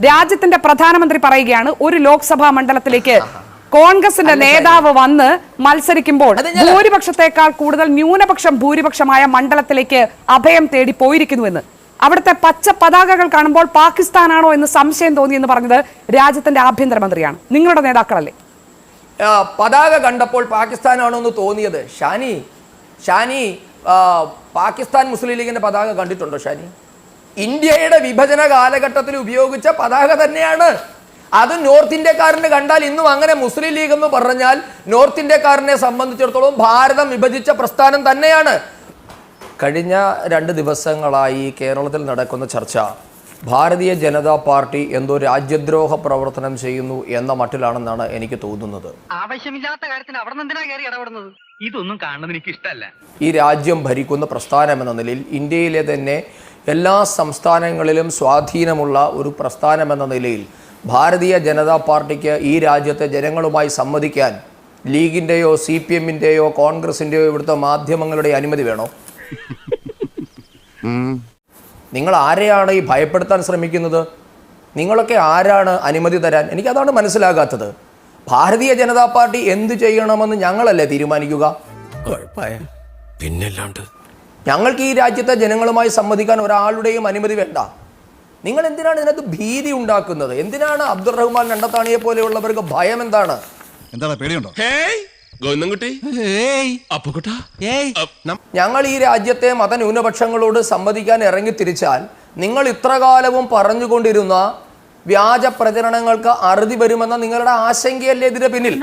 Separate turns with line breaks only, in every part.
രാജ്യത്തിന്റെ പ്രധാനമന്ത്രി പറയുകയാണ് ഒരു ലോക്സഭാ മണ്ഡലത്തിലേക്ക് കോൺഗ്രസിന്റെ നേതാവ് വന്ന് മത്സരിക്കുമ്പോൾ ഭൂരിപക്ഷത്തെക്കാൾ കൂടുതൽ ന്യൂനപക്ഷം ഭൂരിപക്ഷമായ മണ്ഡലത്തിലേക്ക് അഭയം തേടി പോയിരിക്കുന്നുവെന്ന്. അവിടുത്തെ പച്ച പതാകകൾ കാണുമ്പോൾ പാകിസ്ഥാനാണോ എന്ന് സംശയം തോന്നി എന്ന് പറഞ്ഞത് രാജ്യത്തിന്റെ ആഭ്യന്തരമന്ത്രിയാണ്. നിങ്ങളുടെ നേതാക്കളല്ലേ?
പതാക കണ്ടപ്പോൾ പാകിസ്ഥാനാണോ എന്ന് തോന്നിയത്? ഷാനി പാകിസ്ഥാൻ മുസ്ലിം ലീഗിന്റെ പതാക കണ്ടിട്ടുണ്ടോ ഷാനി? ഇന്ത്യയുടെ വിഭജന കാലഘട്ടത്തിൽ ഉപയോഗിച്ച പതാക തന്നെയാണ് അത്. നോർത്ത് ഇന്ത്യക്കാരന് കണ്ടാൽ ഇന്നും അങ്ങനെ മുസ്ലിം ലീഗ് എന്ന് പറഞ്ഞാൽ നോർത്ത് ഇന്ത്യക്കാരനെ സംബന്ധിച്ചിടത്തോളം ഭാരതം വിഭജിച്ച പ്രസ്ഥാനം തന്നെയാണ്. കഴിഞ്ഞ 2 ദിവസങ്ങളായി കേരളത്തിൽ നടക്കുന്ന ചർച്ച ഭാരതീയ ജനതാ പാർട്ടി എന്തോ രാജ്യദ്രോഹ പ്രവർത്തനം ചെയ്യുന്നു എന്ന മട്ടിലാണെന്നാണ് എനിക്ക് തോന്നുന്നത്.
ആവശ്യമില്ലാത്ത കാര്യത്തിന് അവിടെ എന്തിനാ കയറി ഇടപെടുന്നത്? ഇതൊന്നും കാണുന്നത് എനിക്ക് ഇഷ്ടമല്ല.
ഈ രാജ്യം ഭരിക്കുന്ന പ്രസ്ഥാനം എന്ന നിലയിൽ ഇന്ത്യയിലെ തന്നെ എല്ലാ സംസ്ഥാനങ്ങളിലും സ്വാധീനമുള്ള ഒരു പ്രസ്ഥാനം എന്ന നിലയിൽ ഭാരതീയ ജനതാ പാർട്ടിക്ക് ഈ രാജ്യത്തെ ജനങ്ങളുമായി സംവദിക്കാൻ ലീഗിൻ്റെയോ CPM-ൻ്റെയോ കോൺഗ്രസിൻ്റെയോ ഇവിടുത്തെ മാധ്യമങ്ങളുടെ അനുമതി വേണോ? നിങ്ങൾ ആരെയാണ് ഈ ഭയപ്പെടുത്താൻ ശ്രമിക്കുന്നത്? നിങ്ങളൊക്കെ ആരാണ് അനുമതി തരാൻ? എനിക്കതാണ് മനസ്സിലാകാത്തത്. ഭാരതീയ ജനതാ പാർട്ടി എന്ത് ചെയ്യണമെന്ന് ഞങ്ങളല്ലേ തീരുമാനിക്കുക?
പിന്നല്ലാണ്ട്
ഞങ്ങൾക്ക് ഈ രാജ്യത്തെ ജനങ്ങളുമായി സംവദിക്കാൻ ഒരാളുടെയും അനുമതി വേണ്ട. നിങ്ങൾ എന്തിനാണ് ഇതിനകത്ത് ഭീതി ഉണ്ടാക്കുന്നത്? എന്തിനാണ് അബ്ദുൾ റഹ്മാൻ രണ്ടത്താണിയെ പോലെയുള്ളവർക്ക് ഭയം? എന്താണ്?
പേടിയുണ്ടോ?
ഞങ്ങൾ ഈ രാജ്യത്തെ മതന്യൂനപക്ഷങ്ങളോട് സംവദിക്കാൻ ഇറങ്ങി തിരിച്ചാൽ നിങ്ങൾ ഇത്രകാലവും പറഞ്ഞുകൊണ്ടിരുന്ന വ്യാജ പ്രചരണങ്ങൾക്ക് അറുതി വരുമെന്ന നിങ്ങളുടെ ആശങ്കയല്ലേ ഇതിന് പിന്നിൽ?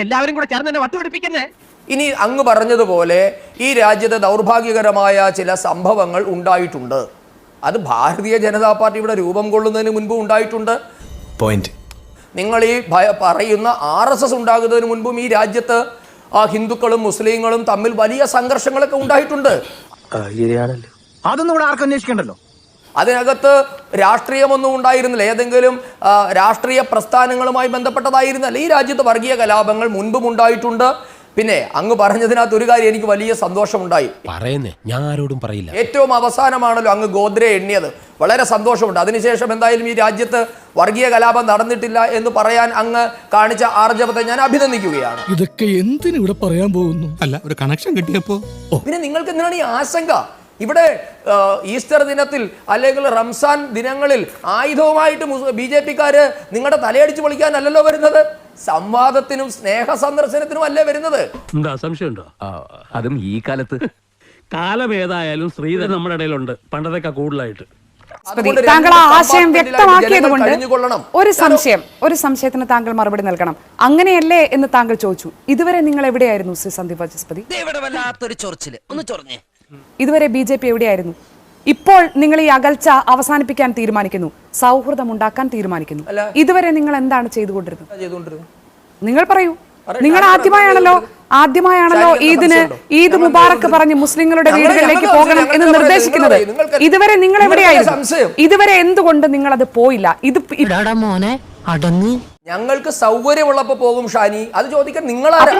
എല്ലാവരും കൂടെ ചേർന്ന് വട്ടുപിടിപ്പിക്കുന്നേ.
ഇനി അങ്ങ് പറഞ്ഞതുപോലെ ഈ രാജ്യത്തെ ദൗർഭാഗ്യകരമായ ചില സംഭവങ്ങൾ ഉണ്ടായിട്ടുണ്ട്. അത് ഭാരതീയ ജനതാ പാർട്ടി ഇവിടെ രൂപം കൊള്ളുന്നതിന് മുൻപ് ഉണ്ടായിട്ടുണ്ട്. നിങ്ങൾ ഈ പറയുന്ന RSS ഉണ്ടാകുന്നതിന് മുൻപും ഈ രാജ്യത്ത് ഹിന്ദുക്കളും മുസ്ലിങ്ങളും തമ്മിൽ വലിയ സംഘർഷങ്ങളൊക്കെ ഉണ്ടായിട്ടുണ്ട്.
അതൊന്നും ഇവിടെ ആർക്കും അന്വേഷിക്കണ്ടല്ലോ.
അതിനകത്ത് രാഷ്ട്രീയമൊന്നും ഉണ്ടായിരുന്നില്ല. ഏതെങ്കിലും രാഷ്ട്രീയ പ്രസ്ഥാനങ്ങളുമായി ബന്ധപ്പെട്ടതായിരുന്നല്ല. ഈ രാജ്യത്ത് വർഗീയ കലാപങ്ങൾ മുൻപും ഉണ്ടായിട്ടുണ്ട്. പിന്നെ അങ്ങ് പറഞ്ഞതിനകത്ത് ഒരു കാര്യം എനിക്ക് വലിയ സന്തോഷമുണ്ടായി.
ഞാൻ ആരോടും പറയില്ല.
ഏറ്റവും അവസാനമാണല്ലോ അങ്ങ് ഗോദ്രെ എണ്ണിയത്. വളരെ സന്തോഷമുണ്ട്. അതിനുശേഷം എന്തായാലും ഈ രാജ്യത്ത് വർഗീയ കലാപം നടന്നിട്ടില്ല എന്ന് പറയാൻ അങ്ങ് കാണിച്ച ആർജവത്തെ ഞാൻ അഭിനന്ദിക്കുകയാണ്.
ഇതൊക്കെ എന്തിനു ഇവിടെ പറയാൻ പോകുന്നു? അല്ല, ഒരു കണക്ഷൻ കിട്ടിയപ്പോ.
പിന്നെ നിങ്ങൾക്ക് എന്തിനാണ് ഈ ആശങ്ക? ഇവിടെ ഈസ്റ്റർ ദിനത്തിൽ അല്ലെങ്കിൽ റംസാൻ ദിനങ്ങളിൽ ആയുധവുമായിട്ട് BJP-ക്കാര് നിങ്ങളുടെ തലയടിച്ച് പൊളിക്കാനല്ലല്ലോ വരുന്നത്. സംവാദത്തിനും സ്നേഹ സന്ദർശനത്തിനും അല്ലേ വരുന്നത്.
എന്താ സംശയമുണ്ടോ? അതും ഈ കാലത്ത്. കാലം ഏതായാലും ശ്രീധരൻ നമ്മുടെ ഇടയിലുണ്ട്, പണ്ടതൊക്കെ കൂടുതലായിട്ട്.
താങ്കൾ ആ ആശയം വ്യക്തമാക്കിയത് കൊണ്ട് ഒരു സംശയത്തിന് താങ്കൾ മറുപടി നൽകണം. അങ്ങനെയല്ലേ എന്ന് താങ്കൾ ചോദിച്ചു. ഇതുവരെ നിങ്ങൾ എവിടെയായിരുന്നു ശ്രീ സന്ദീപ് വാചസ്പതി? ഇതുവരെ BJP എവിടെയായിരുന്നു? ഇപ്പോൾ നിങ്ങൾ ഈ അകൽച്ച അവസാനിപ്പിക്കാൻ തീരുമാനിക്കുന്നു, സൗഹൃദം ഉണ്ടാക്കാൻ തീരുമാനിക്കുന്നു. ഇതുവരെ നിങ്ങൾ എന്താണ് ചെയ്തുകൊണ്ടിരുന്നത്? നിങ്ങൾ പറയൂ. നിങ്ങൾ ആദ്യമായാണല്ലോ ഈദ് മുബാറക്ക് പറഞ്ഞ് മുസ്ലിങ്ങളുടെ വീടുകളിലേക്ക് പോകണം എന്ന് നിർദ്ദേശിക്കുന്നത്. ഇതുവരെ നിങ്ങൾ എവിടെയായിരുന്നു? ഇതുവരെ എന്തുകൊണ്ട് നിങ്ങൾ അത് പോയില്ല?
ഞങ്ങൾക്ക് സൗകര്യമുള്ളപ്പോ പോകും ഷാനി. അത് ചോദിക്കാൻ നിങ്ങളാരാ?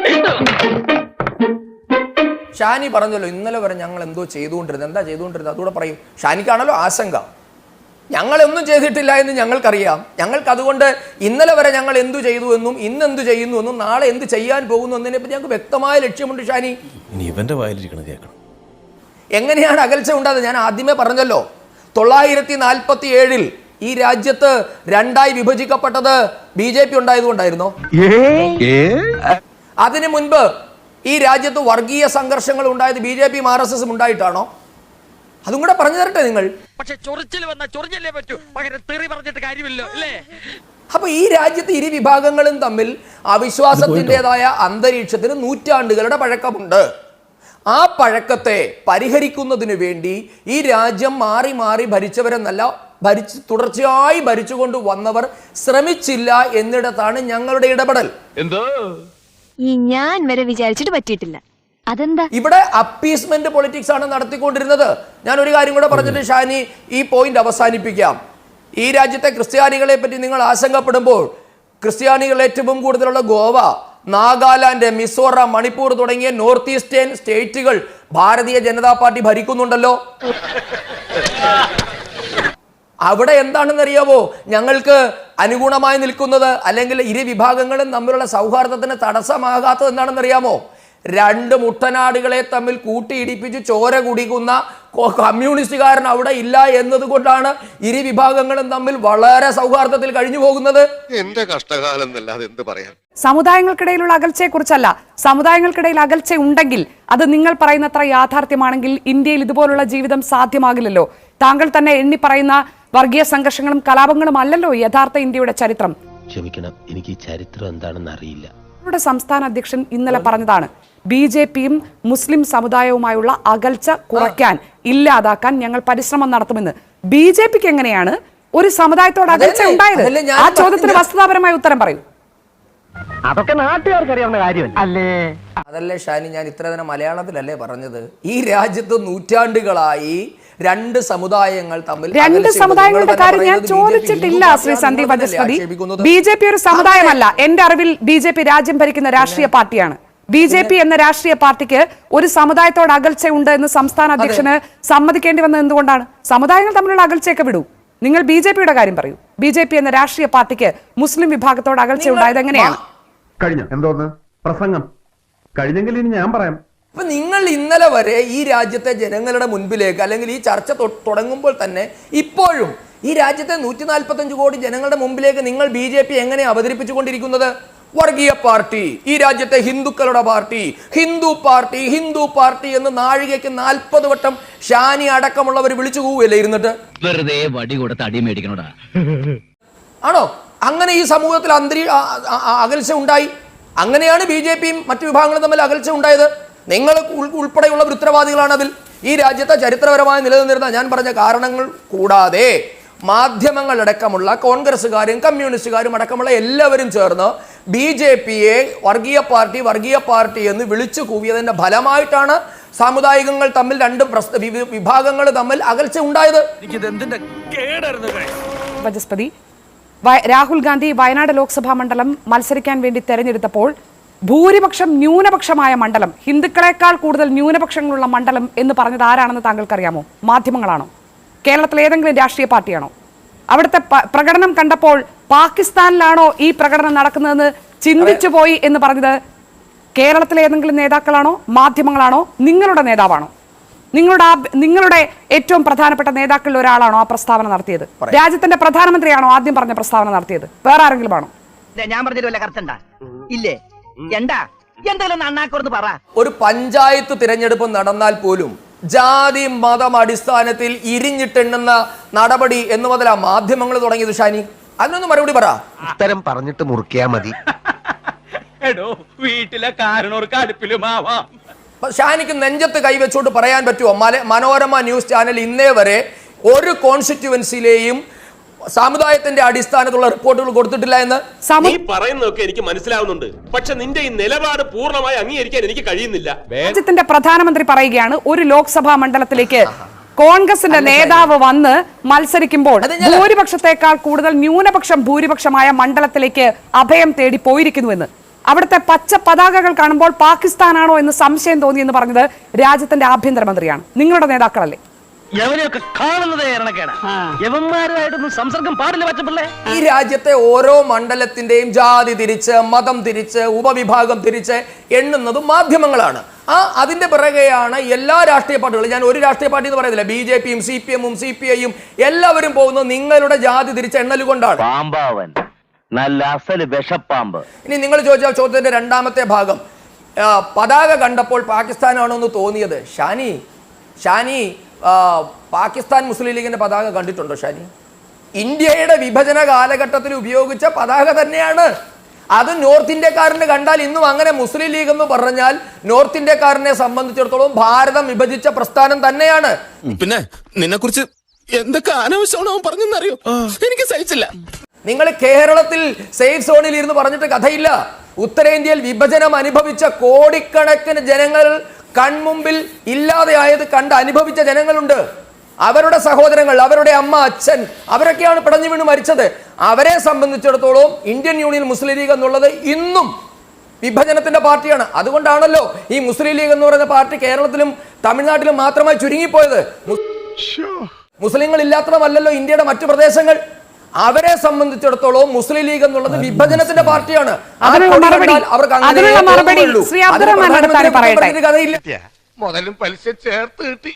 ഷാനി പറഞ്ഞല്ലോ ഇന്നലെ വരെ ഞങ്ങൾ എന്തോ ചെയ്തുകൊണ്ടിരുന്നത്. എന്താ ചെയ്തുകൊണ്ടിരുന്നത്? അതുകൂടെ പറയും. ഷാനിക്കാണല്ലോ ആശങ്ക. ഞങ്ങളൊന്നും ചെയ്തിട്ടില്ല എന്ന് ഞങ്ങൾക്കറിയാം. ഞങ്ങൾക്ക് അതുകൊണ്ട് ഇന്നലെ വരെ ഞങ്ങൾ എന്തു ചെയ്തു എന്നും ഇന്ന് എന്തു ചെയ്യുന്നു എന്നും നാളെ എന്ത് ചെയ്യാൻ പോകുന്നു എന്നതിനെ പറ്റി ഞങ്ങൾക്ക് വ്യക്തമായ ലക്ഷ്യമുണ്ട് ഷാനി. എങ്ങനെയാണ് അകൽച്ച ഉണ്ടാകുന്നത്? ഞാൻ ആദ്യമേ പറഞ്ഞല്ലോ, 947 ഈ രാജ്യത്ത് 2ആയി വിഭജിക്കപ്പെട്ടത് BJP ഉണ്ടായതുകൊണ്ടായിരുന്നോ? അതിനു മുൻപ് ഈ രാജ്യത്ത് വർഗീയ സംഘർഷങ്ങൾ ഉണ്ടായത് BJP-യും RSS-ഉം ഉണ്ടായിട്ടാണോ? അതും കൂടെ പറഞ്ഞു തരട്ടെ നിങ്ങൾ.
പക്ഷെ ചൊറിച്ചിൽ വന്ന ചൊറിഞ്ഞല്ലേ പറ്റൂ, പകരം തെറി പറഞ്ഞിട്ട് കാര്യമില്ല അല്ലേ?
അപ്പൊ ഈ രാജ്യത്ത് ഇരു വിഭാഗങ്ങളും തമ്മിൽ അവിശ്വാസത്തിൻ്റെതായ അന്തരീക്ഷത്തിന് നൂറ്റാണ്ടുകളുടെ പഴക്കമുണ്ട്. ആ പഴക്കത്തെ പരിഹരിക്കുന്നതിന് വേണ്ടി ഈ രാജ്യം മാറി മാറി ഭരിച്ചവരെന്നല്ല, തുടർച്ചയായി ഭരിച്ചുകൊണ്ട് വന്നവർ ശ്രമിച്ചില്ല എന്നിടത്താണ് ഞങ്ങളുടെ ഇടപെടൽ.
ഞാൻ വരെ വിചാരിച്ചിട്ട് പറ്റിയിട്ടില്ല. അതെന്താ?
ഇവിടെ അപ്പീസ്മെന്റ് പൊളിറ്റിക്സ് ആണ് നടത്തിക്കൊണ്ടിരുന്നത്. ഞാൻ ഒരു കാര്യം കൂടെ പറഞ്ഞിട്ട് ഷാനി ഈ പോയിന്റ് അവസാനിപ്പിക്കാം. ഈ രാജ്യത്തെ ക്രിസ്ത്യാനികളെ പറ്റി നിങ്ങൾ ആശങ്കപ്പെടുമ്പോൾ ക്രിസ്ത്യാനികൾ ഏറ്റവും കൂടുതലുള്ള ഗോവ, നാഗാലാൻഡ്, മിസോറാം, മണിപ്പൂർ തുടങ്ങിയ north eastern സ്റ്റേറ്റുകൾ Bharatiya Janata party ഭരിക്കുന്നുണ്ടല്ലോ. അവിടെ എന്താണെന്നറിയാമോ ഞങ്ങൾക്ക് അനുഗുണമായി നിൽക്കുന്നത്, അല്ലെങ്കിൽ ഇരു വിഭാഗങ്ങളും തമ്മിലുള്ള സൗഹാർദ്ദത്തിന് തടസ്സമാകാത്തത് എന്താണെന്നറിയാമോ? രണ്ട് മുട്ടനാടുകളെ തമ്മിൽ കൂട്ടിയിടിപ്പിച്ച് ചോര കുടിക്കുന്ന കമ്മ്യൂണിസ്റ്റുകാരൻ അവിടെ ഇല്ല എന്നതുകൊണ്ടാണ് ഇരു വിഭാഗങ്ങളും തമ്മിൽ വളരെ സൗഹാർദ്ദത്തിൽ കഴിഞ്ഞു പോകുന്നത്.
എന്റെ കഷ്ടകാലം എന്നല്ലാതെ എന്ത് പറയാൻ.
സമുദായങ്ങൾക്കിടയിലുള്ള അകൽച്ചയെക്കുറിച്ചല്ല, സമുദായങ്ങൾക്കിടയിൽ അകൽച്ച ഉണ്ടെങ്കിൽ അത് നിങ്ങൾ പറയുന്നത്ര യാഥാർത്ഥ്യമാണെങ്കിൽ ഇന്ത്യയിൽ ഇതുപോലുള്ള ജീവിതം സാധ്യമാകില്ലല്ലോ. താങ്കൾ തന്നെ എണ്ണി പറയുന്ന വർഗീയ സംഘർഷങ്ങളും കലാപങ്ങളും അല്ലല്ലോ യഥാർത്ഥ ഇന്ത്യയുടെ ചരിത്രം.
ക്ഷമിക്കണം, എനിക്ക് ഈ ചരിത്രം എന്താണെന്ന് അറിയില്ല.
യുടെ സംസ്ഥാന അധ്യക്ഷൻ ഇന്നലെ പറഞ്ഞതാണ് BJPയും മുസ്ലിം സമുദായവുമായുള്ള അകൽച്ച കുറയ്ക്കാൻ, ഇല്ലാതാക്കാൻ ഞങ്ങൾ പരിശ്രമം നടത്തുമെന്ന്. BJPക്ക് എങ്ങനെയാണ് ഒരു സമുദായത്തോട് അകൽച്ച ഉണ്ടായത്? ആ ചോദ്യത്തിന് വസ്തുതാപരമായ ഉത്തരം പറയൂ.
അതൊക്കെ നാട്ടുകാർക്ക് അറിയാവുന്ന കാര്യം അല്ലേ?
അതല്ലേ ഷാനി, ഞാൻ ഇത്ര തന്നെ മലയാളത്തിലല്ലേ പറഞ്ഞത്. ഈ രാജ്യത്ത് നൂറ്റാണ്ടുകളായി രണ്ട് സമുദായങ്ങൾ തമ്മിൽ,
രണ്ട് സമുദായങ്ങളുടെ കാര്യം ഞാൻ ചോദിച്ചിട്ടില്ല ശ്രീ സന്ദീപ് വചസ്പതി. BJP ഒരു സമുദായമല്ല. എന്റെ അറിവിൽ BJP രാജ്യം ഭരിക്കുന്ന രാഷ്ട്രീയ പാർട്ടിയാണ്. BJP എന്ന രാഷ്ട്രീയ പാർട്ടിക്ക് ഒരു സമുദായത്തോട് അകൽച്ച ഉണ്ട് എന്ന് സംസ്ഥാന അധ്യക്ഷന് സമ്മതിക്കേണ്ടി വന്നത് എന്തുകൊണ്ടാണ്? സമുദായങ്ങൾ തമ്മിലുള്ള അകൽച്ചയൊക്കെ വിടൂ, നിങ്ങൾ BJPയുടെ കാര്യം പറയൂ. BJP എന്ന രാഷ്ട്രീയ പാർട്ടിക്ക് മുസ്ലിം വിഭാഗത്തോട് അകൽച്ച ഉണ്ടായത് എങ്ങനെയാണ്?
കഴിഞ്ഞ എന്തോന്ന് പ്രസംഗം കഴിഞ്ഞെങ്കിൽ ഇനി ഞാൻ പറയാം.
അപ്പൊ നിങ്ങൾ ഇന്നലെ വരെ ഈ രാജ്യത്തെ ജനങ്ങളുടെ മുൻപിലേക്ക്, അല്ലെങ്കിൽ ഈ ചർച്ച തുടങ്ങുമ്പോൾ തന്നെ ഇപ്പോഴും ഈ രാജ്യത്തെ 145 കോടി ജനങ്ങളുടെ മുമ്പിലേക്ക് നിങ്ങൾ BJP എങ്ങനെ അവതരിപ്പിച്ചുകൊണ്ടിരിക്കുന്നത്? വർഗീയ പാർട്ടി, ഈ രാജ്യത്തെ ഹിന്ദുക്കളുടെ party, Hindu party, Hindu party എന്ന് നാഴികയ്ക്ക് 40 വട്ടം ഷാനി അടക്കമുള്ളവർ വിളിച്ചു പോവുകയല്ലേ ഇരുന്നിട്ട്?
വെറുതെ വടി കൊടുത്ത് അടി മേടിക്കണോടാ.
ആണോ? അങ്ങനെ ഈ സമൂഹത്തിൽ അകൽച്ച ഉണ്ടായി. അങ്ങനെയാണ് BJPയും മറ്റു വിഭാഗങ്ങളും തമ്മിൽ അകൽച്ച ഉണ്ടായത്. നിങ്ങൾ ഉൾപ്പെടെയുള്ള ഉത്തരവാദികളാണ് അതിൽ. ഈ രാജ്യത്തെ ചരിത്രപരമായി നിലനിന്നിരുന്ന ഞാൻ പറഞ്ഞ കാരണങ്ങൾ കൂടാതെ മാധ്യമങ്ങളടക്കമുള്ള കോൺഗ്രസ്സുകാരും കമ്മ്യൂണിസ്റ്റുകാരും അടക്കമുള്ള എല്ലാവരും ചേർന്ന് BJPയെ വർഗീയ പാർട്ടി എന്ന് വിളിച്ചു കൂവിയതിന്റെ ഫലമായിട്ടാണ് സാമുദായികങ്ങൾ തമ്മിൽ, രണ്ട് വിഭാഗങ്ങൾ തമ്മിൽ അകൽച്ച ഉണ്ടായത്.
വചസ്പതി, രാഹുൽ ഗാന്ധി വയനാട് ലോക്സഭാ മണ്ഡലം മത്സരിക്കാൻ വേണ്ടി തെരഞ്ഞെടുത്തപ്പോൾ ഭൂരിപക്ഷം ന്യൂനപക്ഷമായ മണ്ഡലം, ഹിന്ദുക്കളെക്കാൾ കൂടുതൽ ന്യൂനപക്ഷങ്ങളുള്ള മണ്ഡലം എന്ന് പറഞ്ഞത് ആരാണെന്ന് താങ്കൾക്കറിയാമോ? മാധ്യമങ്ങളാണോ? കേരളത്തിലെ ഏതെങ്കിലും രാഷ്ട്രീയ പാർട്ടിയാണോ? അവിടുത്തെ പ്രകടനം കണ്ടപ്പോൾ പാകിസ്ഥാനിലാണോ ഈ പ്രകടനം നടക്കുന്നതെന്ന് ചിന്തിച്ചു പോയി എന്ന് പറഞ്ഞത് കേരളത്തിലെ ഏതെങ്കിലും നേതാക്കളാണോ, മാധ്യമങ്ങളാണോ, നിങ്ങളുടെ നേതാവാണോ? നിങ്ങളുടെ ഏറ്റവും പ്രധാനപ്പെട്ട നേതാക്കളിൽ ഒരാളാണോ ആ പ്രസ്താവന നടത്തിയത്? രാജ്യത്തിന്റെ പ്രധാനമന്ത്രിയാണോ ആദ്യം പറഞ്ഞ പ്രസ്താവന നടത്തിയത്? വേറെ ആരെങ്കിലും ആണോ?
ഞാൻ പറഞ്ഞില്ല കറക്റ്റ് ഇല്ലേ? എന്തെങ്കിലും അണ്ണാക്കോർന്ന് പറ.
ഒരു പഞ്ചായത്ത് തിരഞ്ഞെടുപ്പ് നടന്നാൽ പോലും ജാതി മതം അടിസ്ഥാനത്തിൽ ഇരിഞ്ഞിട്ടെണ്ണുന്ന നടപടി എന്ന് മുതലാ മാധ്യമങ്ങൾ തുടങ്ങിയത്. ഷാനി, അതിനൊന്നും മറുപടി പറ.
ഉത്തരം പറഞ്ഞിട്ട് മുറിക്കാ മതി.
വീട്ടിലെ കാരണവർക്ക് അടുപ്പിലുമാവാം.
ഷാനിക്ക് നെഞ്ചത്ത് കൈവച്ചോട്ട് പറയാൻ പറ്റുമോ? മനോരമ ന്യൂസ് ചാനൽ ഇന്നേ വരെ ഒരു കോൺസ്റ്റിറ്റ്യുവൻസിയിലെയും സമുദായത്തിന്റെ അടിസ്ഥാനത്തിലുള്ള റിപ്പോർട്ടുകൾ കൊടുത്തിട്ടില്ല എന്ന്?
നീ പറയുന്നതൊക്കെ എനിക്ക് മനസ്സിലാവുന്നുണ്ട്, പക്ഷെ നിന്റെ ഈ നിലപാട് പൂർണ്ണമായി അംഗീകരിക്കാൻ എനിക്ക് കഴിയുന്നില്ല.
രാജ്യത്തിന്റെ പ്രധാനമന്ത്രി പറയുകയാണ് ഒരു ലോക്സഭാ മണ്ഡലത്തിലേക്ക് കോൺഗ്രസിന്റെ നേതാവ് വന്ന് മത്സരിക്കുമ്പോൾ ഭൂരിപക്ഷത്തെക്കാൾ കൂടുതൽ ന്യൂനപക്ഷം ഭൂരിപക്ഷമായ മണ്ഡലത്തിലേക്ക് അഭയം തേടി പോയിരിക്കുന്നുവെന്ന്. അവിടുത്തെ പച്ച പതാകകൾ കാണുമ്പോൾ പാകിസ്ഥാനാണോ എന്ന് സംശയം തോന്നി എന്ന് പറഞ്ഞത് രാജ്യത്തിന്റെ ആഭ്യന്തരമന്ത്രിയാണ്. നിങ്ങളുടെ നേതാക്കളല്ലേ?
യവനെയൊക്കെ കാണുന്നത് യവന്മാരുമായിട്ടൊന്നും സംസർഗം പാടില്ല പറ്റപ്പിള്ളേ.
ഈ രാജ്യത്തെ ഓരോ മണ്ഡലത്തിന്റെയും ജാതി തിരിച്ച്, മതം തിരിച്ച്, ഉപവിഭാഗം തിരിച്ച് എണ്ണുന്നതും മാധ്യമങ്ങളാണ്. അതിന്റെ പിറകെയാണ് എല്ലാ രാഷ്ട്രീയ പാർട്ടികളും. ഞാൻ ഒരു രാഷ്ട്രീയ പാർട്ടി എന്ന് പറയുന്നില്ല, BJPയും CPMഉം CPIയും എല്ലാവരും പോകുന്നത് നിങ്ങളുടെ ജാതി തിരിച്ച് എണ്ണലുകൊണ്ടാണ്.
നല്ല അസല് വിഷപ്പാമ്പ്.
ഇനി നിങ്ങൾ ചോദിച്ചാൽ ചോദ്യത്തിന്റെ രണ്ടാമത്തെ ഭാഗം, പതാക കണ്ടപ്പോൾ പാകിസ്ഥാനാണോ എന്ന് തോന്നിയത്? ഷാനി പാകിസ്ഥാൻ മുസ്ലിം ലീഗിന്റെ പതാക കണ്ടിട്ടുണ്ടോ ഷാനി? ഇന്ത്യയുടെ വിഭജന കാലഘട്ടത്തിൽ ഉപയോഗിച്ച പതാക തന്നെയാണ് അത്. നോർത്ത് ഇന്ത്യക്കാരന് കണ്ടാൽ ഇന്നും അങ്ങനെ മുസ്ലിം ലീഗ് എന്ന് പറഞ്ഞാൽ നോർത്ത് ഇന്ത്യക്കാരനെ സംബന്ധിച്ചിടത്തോളം ഭാരതം വിഭജിച്ച പ്രസ്ഥാനം തന്നെയാണ്.
പിന്നെ നിന്നെ കുറിച്ച് എന്തൊക്കെ അനാവശ്യമാണോ പറഞ്ഞെന്നറിയോ? എനിക്ക് സഹിച്ചില്ല.
നിങ്ങൾ കേരളത്തിൽ സേഫ് സോണിൽ ഇരുന്ന് പറഞ്ഞിട്ട് കഥയില്ല. ഉത്തരേന്ത്യയിൽ വിഭജനം അനുഭവിച്ച കോടിക്കണക്കിന് ജനങ്ങൾ കൺമുമ്പിൽ ഇല്ലാതെയായത് കണ്ട് അനുഭവിച്ച ജനങ്ങളുണ്ട്. അവരുടെ സഹോദരങ്ങൾ, അവരുടെ അമ്മ, അച്ഛൻ, അവരൊക്കെയാണ് പിടഞ്ഞു വീണ് മരിച്ചത്. അവരെ സംബന്ധിച്ചിടത്തോളം ഇന്ത്യൻ യൂണിയൻ മുസ്ലിം ലീഗ് എന്നുള്ളത് ഇന്നും വിഭജനത്തിന്റെ പാർട്ടിയാണ്. അതുകൊണ്ടാണല്ലോ ഈ മുസ്ലിം ലീഗ് എന്ന് പറയുന്ന പാർട്ടി കേരളത്തിലും തമിഴ്നാട്ടിലും മാത്രമായി ചുരുങ്ങിപ്പോയത്. മുസ്ലിങ്ങൾ ഇല്ലാത്തതല്ലല്ലോ ഇന്ത്യയുടെ മറ്റു പ്രദേശങ്ങൾ. അവരെ സംബന്ധിച്ചിടത്തോളം മുസ്ലിം ലീഗ് എന്നുള്ളത് വിഭജനത്തിന്റെ പാർട്ടിയാണ്.
അതിനുള്ള മറുപടി ശ്രീ അബ്ദുറഹ്മാൻ അടുത്തായി പറയട്ടെ.
മുതലും പലിശ ചേർത്ത് കിട്ടി.